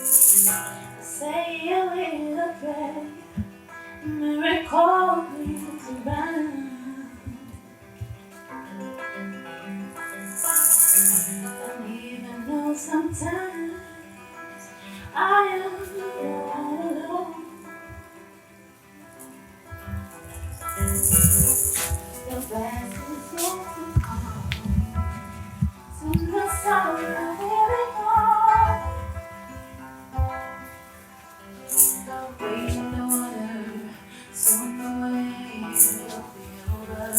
Say a little prayer, miracle is around. Don't even know sometimes I am not alone. The best is yet to come. Soon the sorrow will be gone. Waiting the water, soon the way will be over.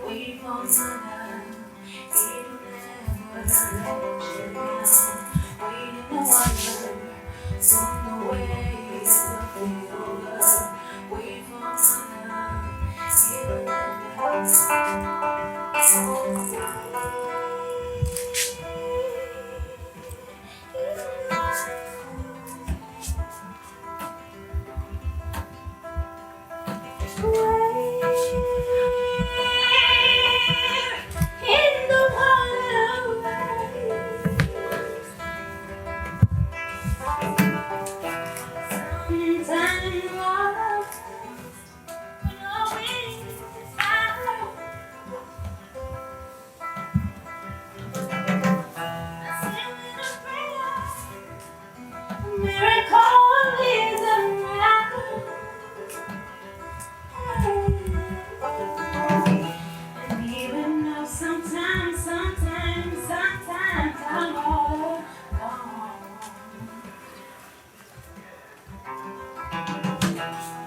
Wait for manna, it will never let you down. Waiting the water, soon the way will be over. Wait for manna, it will never let you down. Miracle is around. And even though sometimes I'm all alone.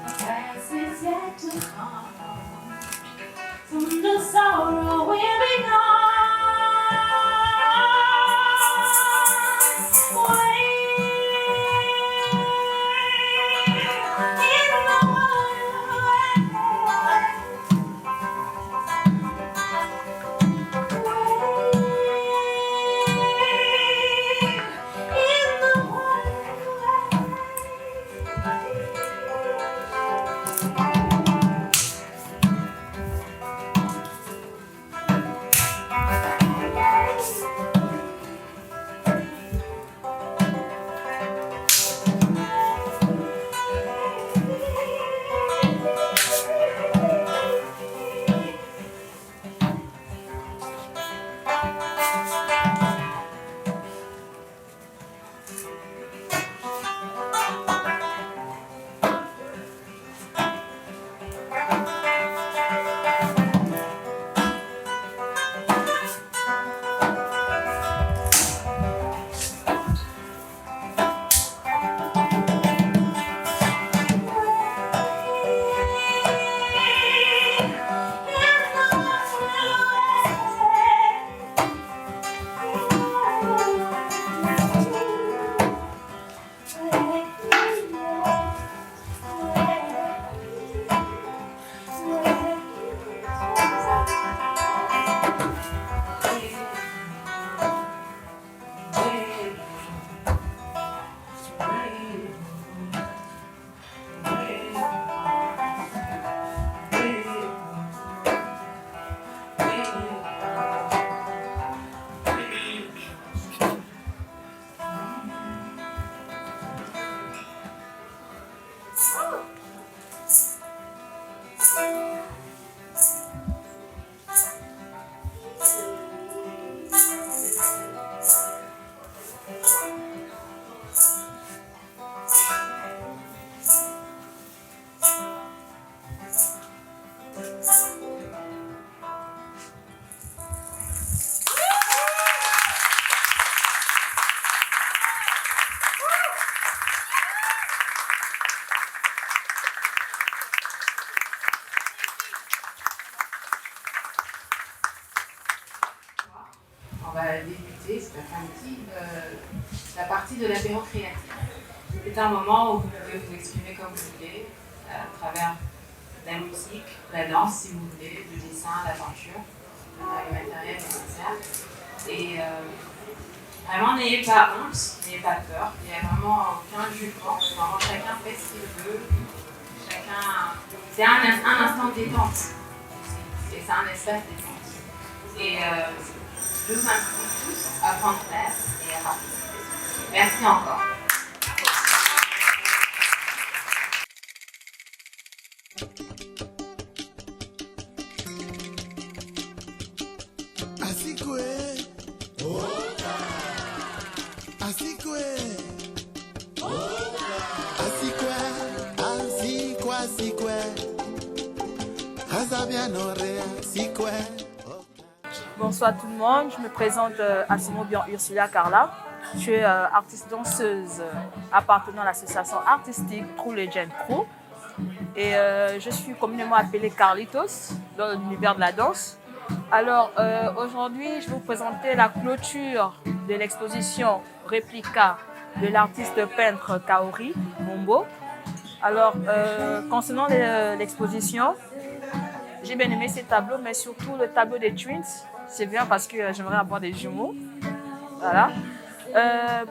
The past is yet to come. Soon the sorrow will be gone. On va débuter cet après-midi la partie de l'apéro créatif. C'est un moment où vous pouvez vous exprimer comme vous voulez, à travers la musique, la danse si vous voulez, le dessin, la peinture, le matériel nécessaire. Et vraiment, n'ayez pas honte, n'ayez pas peur, il n'y a vraiment aucun jugement. Vraiment, chacun fait ce qu'il veut. C'est un instant de détente. Et c'est un espace détente. Et je vous invite tous à prendre place et à participer. Merci encore. Bonsoir tout le monde, je me présente Asimo Bian Ursula Carla. Je suis artiste danseuse appartenant à l'association artistique True Legend Crew. Et je suis communément appelée Carlitos dans l'univers de la danse. Alors aujourd'hui, je vais vous présenter la clôture de l'exposition réplica de l'artiste peintre Kaori Mombo. Alors concernant l'exposition, j'ai bien aimé ces tableaux, mais surtout le tableau des Twins. C'est bien parce que j'aimerais avoir des jumeaux. Voilà.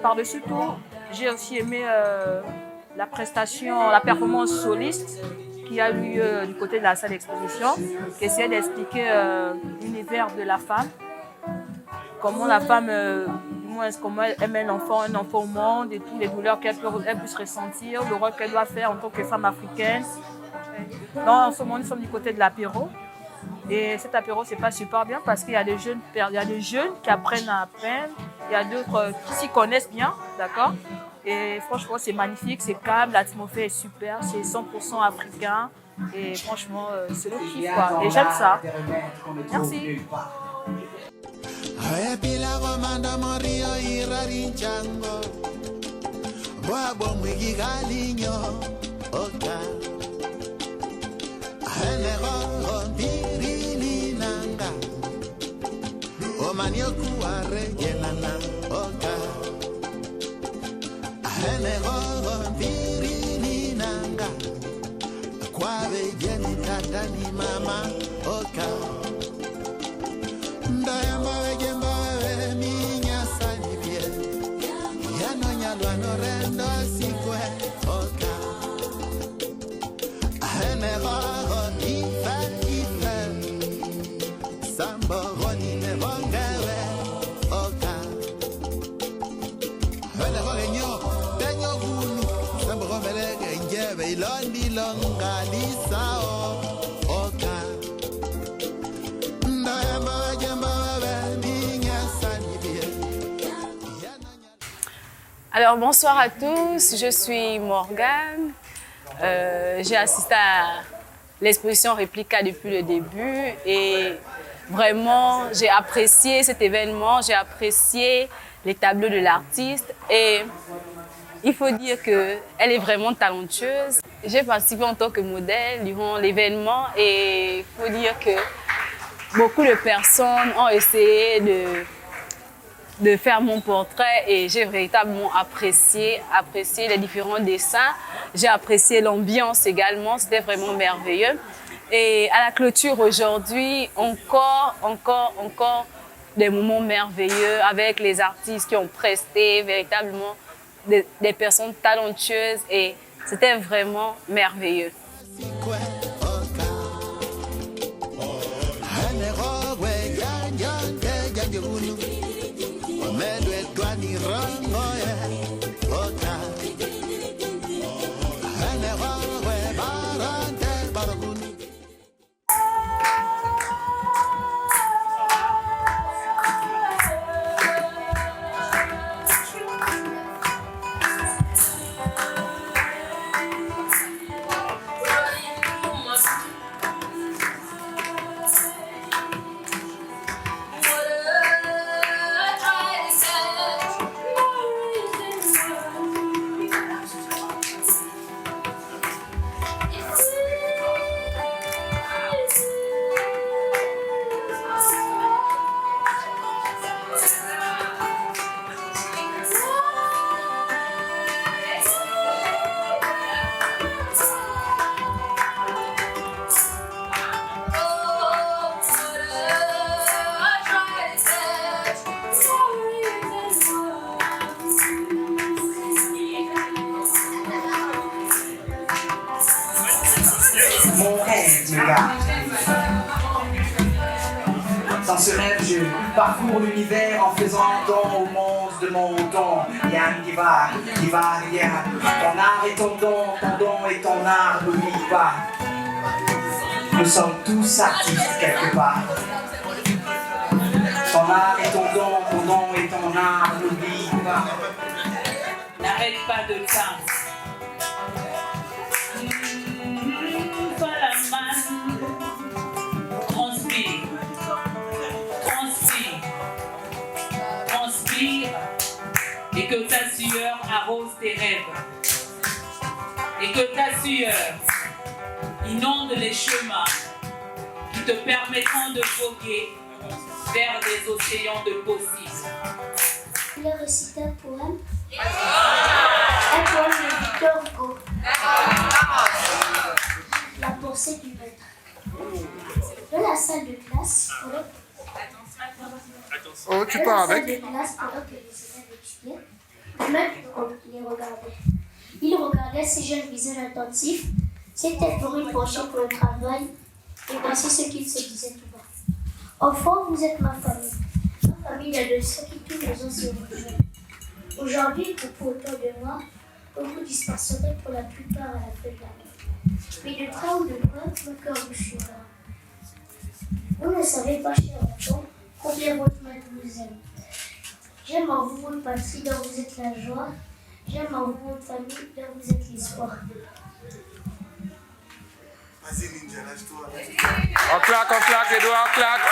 Par-dessus tout, j'ai aussi aimé la performance soliste qui a eu du côté de la salle d'exposition, qui essayait d'expliquer l'univers de la femme, comment la femme, comment elle met un enfant au monde et toutes les douleurs qu'elle puisse ressentir, le rôle qu'elle doit faire en tant que femme africaine. Là, en ce moment, nous sommes du côté de l'apéro. Et cet apéro, c'est pas super bien parce qu'il y a des jeunes qui apprennent à peindre, il y a d'autres qui s'y connaissent bien, d'accord? Et franchement, c'est magnifique, c'est calme, l'atmosphère est super, c'est 100% africain. Et franchement, c'est le kiff, quoi. Et j'aime ça. Merci. Alors bonsoir à tous, je suis Morgane. J'ai assisté à l'exposition Réplica depuis le début et vraiment j'ai apprécié cet événement, j'ai apprécié les tableaux de l'artiste et il faut dire qu'elle est vraiment talentueuse. J'ai participé en tant que modèle durant l'événement et il faut dire que beaucoup de personnes ont essayé de faire mon portrait et j'ai véritablement apprécié les différents dessins. J'ai apprécié l'ambiance également, c'était vraiment merveilleux. Et à la clôture aujourd'hui, encore des moments merveilleux avec les artistes qui ont presté véritablement des personnes talentueuses et c'était vraiment merveilleux. Mon rêve me garde. Dans ce rêve, je parcours l'univers en faisant un don au monde de mon don. Yang Diva, Diva, Yang. Ton art est ton don est ton art, n'oublie pas. Nous sommes tous artistes quelque part. Ton art est ton don est ton art, n'oublie pas. N'arrête pas de temps. que ta sueur arrose tes rêves. Et que ta sueur inonde les chemins qui te permettront de voguer vers des océans de possibles. Il a récité un poème. Un poème de Victor Hugo. La pensée du maître. Dans la salle de classe, Oh, tu pars avec? de classe, pendant que les élèves étudiaient, le maître les regardait. Il regardait ces jeunes visages attentifs, ses têtes brunes penchées pour le travail, et voici ce qu'il se disait tout bas. Enfants, vous êtes ma famille. Ma famille est de ceux qui tous les ans se rejoignent. Aujourd'hui, pour autour de moi, beaucoup disperserez pour la plupart à la fin de l'année. Mais de près ou de loin, mon cœur vous suivra. Vous ne savez pas, cher enfant, combien votre maître vous aime. J'aime en vous votre patrie dont vous êtes la joie. J'aime en vous votre famille dont vous êtes l'espoir. Vas-y, Ninja, lâche-toi. On claque, les doigts, on claque.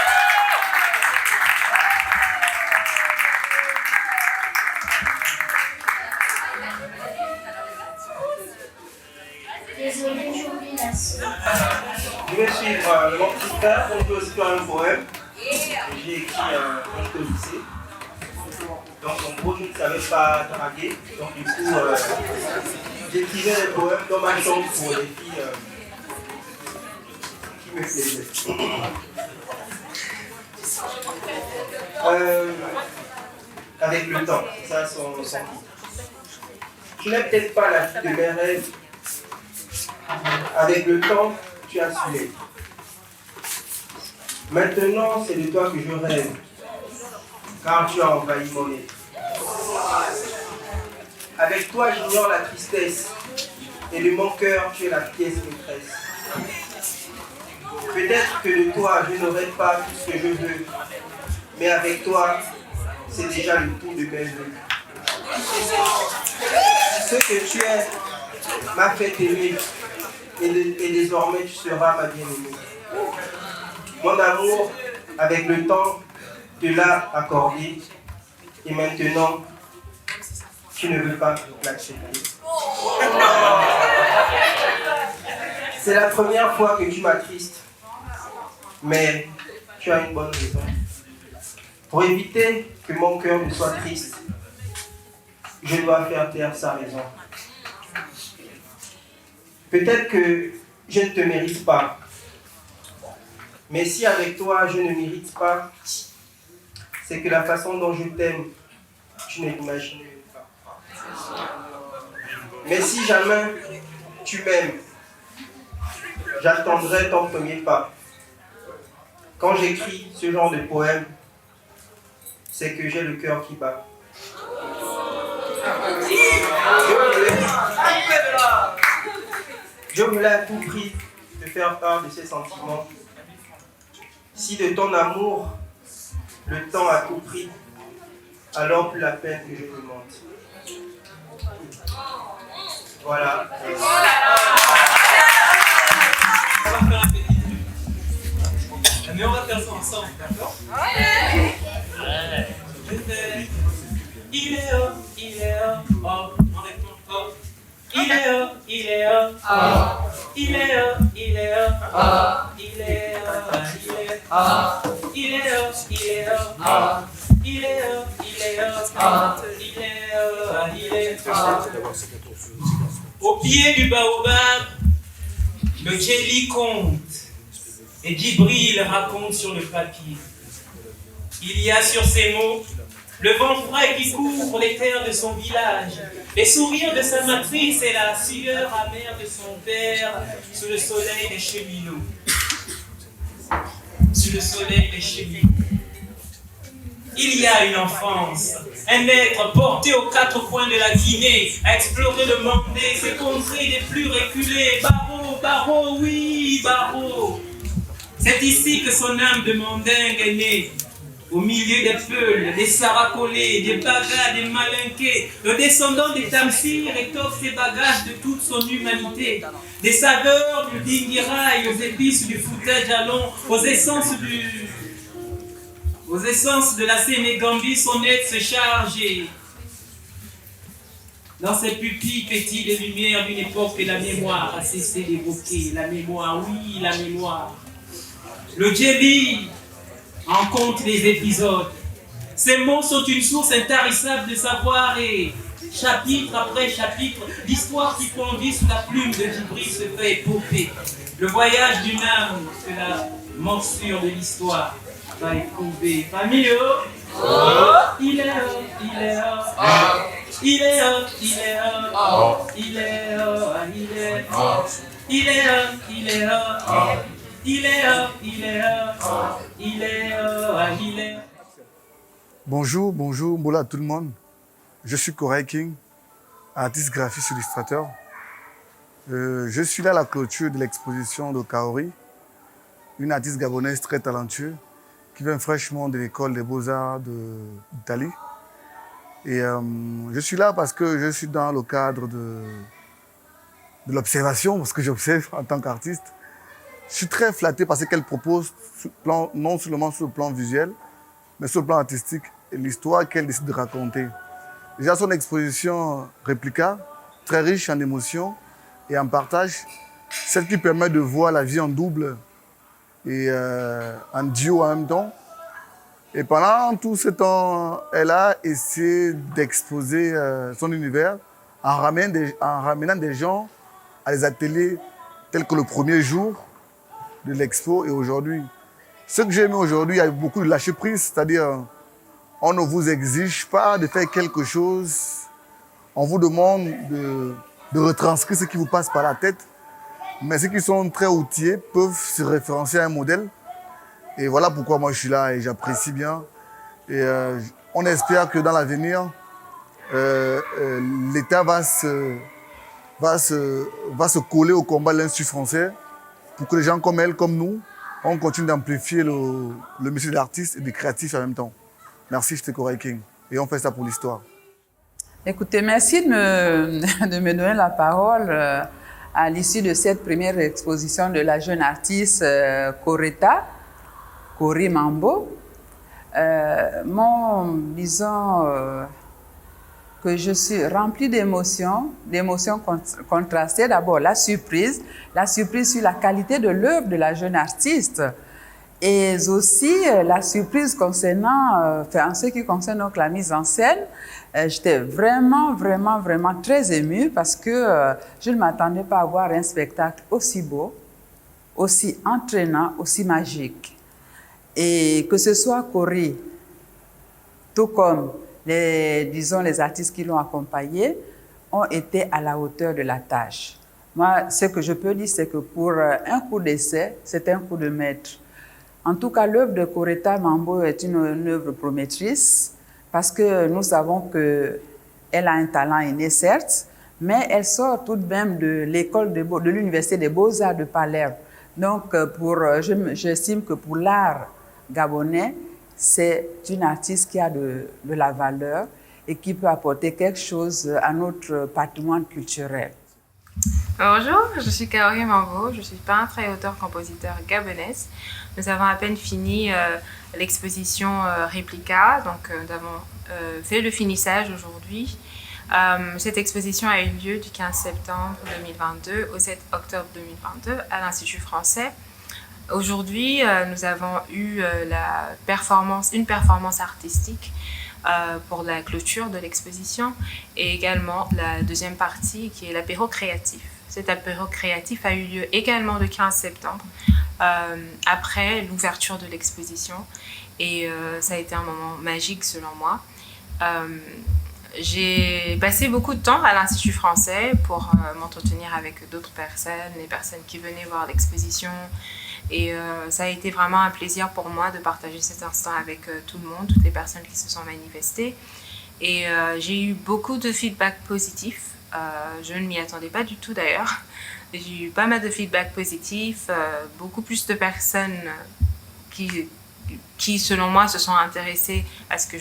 Désolé, j'oublie la suite. Je vais suivre mon petit frère, on peut aussi faire un poème que j'ai écrit quand j'étais au lycée. Donc en gros, je ne savais pas draguer, donc du coup, j'écrivais des poèmes dans ma chambre pour les filles qui me plaisaient. Avec le temps, ça son titre. Tu n'es peut-être pas la fille de mes rêves. Avec le temps, tu as su l'être. Maintenant, c'est de toi que je rêve, car tu as envahi mon être. Avec toi, j'ignore la tristesse, et de mon cœur, tu es la pièce maîtresse. Peut-être que de toi, je n'aurai pas tout ce que je veux, mais avec toi, c'est déjà le tour de mes vœux. Ce que tu es m'a fait aimer, et désormais tu seras ma bien-aimée. Mon amour, avec le temps, te l'a accordé, et maintenant, tu ne veux pas l'accepter. C'est la première fois que tu m'attristes, mais tu as une bonne raison. Pour éviter que mon cœur ne soit triste, je dois faire taire sa raison. Peut-être que je ne te mérite pas, mais si avec toi je ne mérite pas, c'est que la façon dont je t'aime, tu ne l'imagines pas. Mais si jamais tu m'aimes, j'attendrai ton premier pas. Quand j'écris ce genre de poème, c'est que j'ai le cœur qui bat. Je voulais à tout prix te faire part de ces sentiments. Si de ton amour, le temps a tout pris, alors plus la peine que je demande. Voilà. On va faire un petit truc. Mais on va faire ça ensemble, d'accord? Ouais. Il est haut, oh, enlève-moi, oh. Il est haut, oh. Il est haut, oh. Il est haut, oh. Il est haut, il est haut, il est haut, il est haut, il est haut, il est haut. Au pied du baobab, le Djeli compte et Djibril raconte sur le papier. Il y a sur ces mots le vent frais qui couvre les terres de son village, les sourires de sa matrice et la sueur amère de son père sous le soleil des cheminots. Sous le soleil des cheminots. Il y a une enfance, un être porté aux quatre coins de la Guinée, à explorer le Mandé, ses contrées les plus reculées. Barreau, Barreau, oui, Barreau. C'est ici que son âme de mandingue est née. Au milieu des Peuls, des Saracolés, des Bagas, des Malinqués, le descendant des Tamsir étoffe ses bagages de toute son humanité. Des saveurs du Dingiraï, aux épices du Fouta Djalon, aux essences de la Sénégambie, son aide se charge. Dans ses pupilles pétillent les lumières d'une époque que la mémoire a cessé d'évoquer. La mémoire, oui, la mémoire. Le Djéli en compte les épisodes. Ces mots sont une source intarissable de savoir et chapitre après chapitre, l'histoire qui conduit sous la plume de Djibril se fait épopée. Le voyage d'une âme que la morsure de l'histoire va éprouver. Famille, il est là, il est là. Il est là, il est là. Il est là, il est là. Il est là, il est là. Il est là, il est là. Il est là, il est là. Bonjour, bonjour, bonjour à tout le monde. Je suis Koray King, artiste graphiste illustrateur. Je suis là à la clôture de l'exposition de Kaori, une artiste gabonaise très talentueuse qui vient fraîchement de l'école des beaux-arts d'Italie. Et je suis là parce que je suis dans le cadre de l'observation, parce que j'observe en tant qu'artiste. Je suis très flatté parce qu'elle propose, non seulement sur le plan visuel, mais sur le plan artistique, l'histoire qu'elle décide de raconter. Déjà, son exposition Réplica, très riche en émotions et en partage, celle qui permet de voir la vie en double et en duo en même temps. Et pendant tout ce temps, elle a essayé d'exposer son univers en ramenant des gens à des ateliers tels que le premier jour de l'expo et aujourd'hui. Ce que j'ai aimé aujourd'hui, il y a beaucoup de lâcher prise, c'est-à-dire on ne vous exige pas de faire quelque chose, on vous demande de retranscrire ce qui vous passe par la tête, mais ceux qui sont très outillés peuvent se référencer à un modèle. Et voilà pourquoi moi je suis là et j'apprécie bien. Et on espère que dans l'avenir, l'État va se coller au combat de l'Institut français pour que les gens comme elle, comme nous, on continue d'amplifier le métier d'artiste et de créatif en même temps. Merci, j'étais Koray King. Et on fait ça pour l'histoire. Écoutez, merci de me donner la parole à l'issue de cette première exposition de la jeune artiste Cory Mambo. Disons que je suis remplie d'émotions contrastées. D'abord, la surprise sur la qualité de l'œuvre de la jeune artiste. Et aussi la surprise concernant, en ce qui concerne donc la mise en scène, j'étais vraiment très émue parce que je ne m'attendais pas à voir un spectacle aussi beau, aussi entraînant, aussi magique. Et que ce soit Cory, tout comme les artistes qui l'ont accompagné, ont été à la hauteur de la tâche. Moi, ce que je peux dire, c'est que pour un coup d'essai, c'est un coup de maître. En tout cas, l'œuvre de Cory Mambo est une œuvre promettrice parce que nous savons qu'elle a un talent inné, certes, mais elle sort tout de même de l'école de l'Université des Beaux-Arts de Palerme. Donc, j'estime que pour l'art gabonais, c'est une artiste qui a de la valeur et qui peut apporter quelque chose à notre patrimoine culturel. Bonjour, je suis Kaori Mambo, je suis peintre et auteur-compositeur gabonaise. Nous avons à peine fini l'exposition Réplica, donc nous avons fait le finissage aujourd'hui. Cette exposition a eu lieu du 15 septembre 2022 au 7 octobre 2022 à l'Institut français. Aujourd'hui, nous avons eu une performance artistique pour la clôture de l'exposition et également la deuxième partie qui est l'apéro créatif. Cet apéro créatif a eu lieu également le 15 septembre après l'ouverture de l'exposition et ça a été un moment magique selon moi. J'ai passé beaucoup de temps à l'Institut français pour m'entretenir avec d'autres personnes, les personnes qui venaient voir l'exposition. Et ça a été vraiment un plaisir pour moi de partager cet instant avec tout le monde, toutes les personnes qui se sont manifestées. Et j'ai eu beaucoup de feedback positifs. Je ne m'y attendais pas du tout d'ailleurs. J'ai eu pas mal de feedback positifs, beaucoup plus de personnes qui, selon moi, se sont intéressées à ce que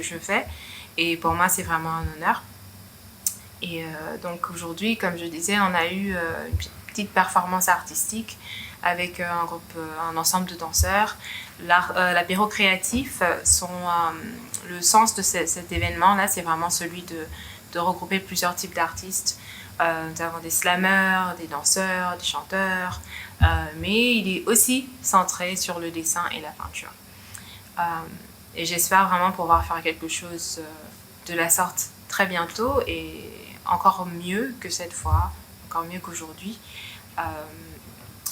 je fais. Et pour moi, c'est vraiment un honneur. Et donc aujourd'hui, comme je disais, on a eu une petite performance artistique avec un ensemble de danseurs. L'apéro créatif, le sens de cet événement-là, c'est vraiment celui de regrouper plusieurs types d'artistes. Nous avons des slammers, des danseurs, des chanteurs, mais il est aussi centré sur le dessin et la peinture. Et j'espère vraiment pouvoir faire quelque chose de la sorte très bientôt et encore mieux que cette fois, encore mieux qu'aujourd'hui.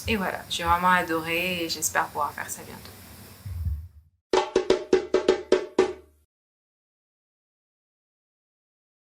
Et voilà, j'ai vraiment adoré et j'espère pouvoir faire ça bientôt.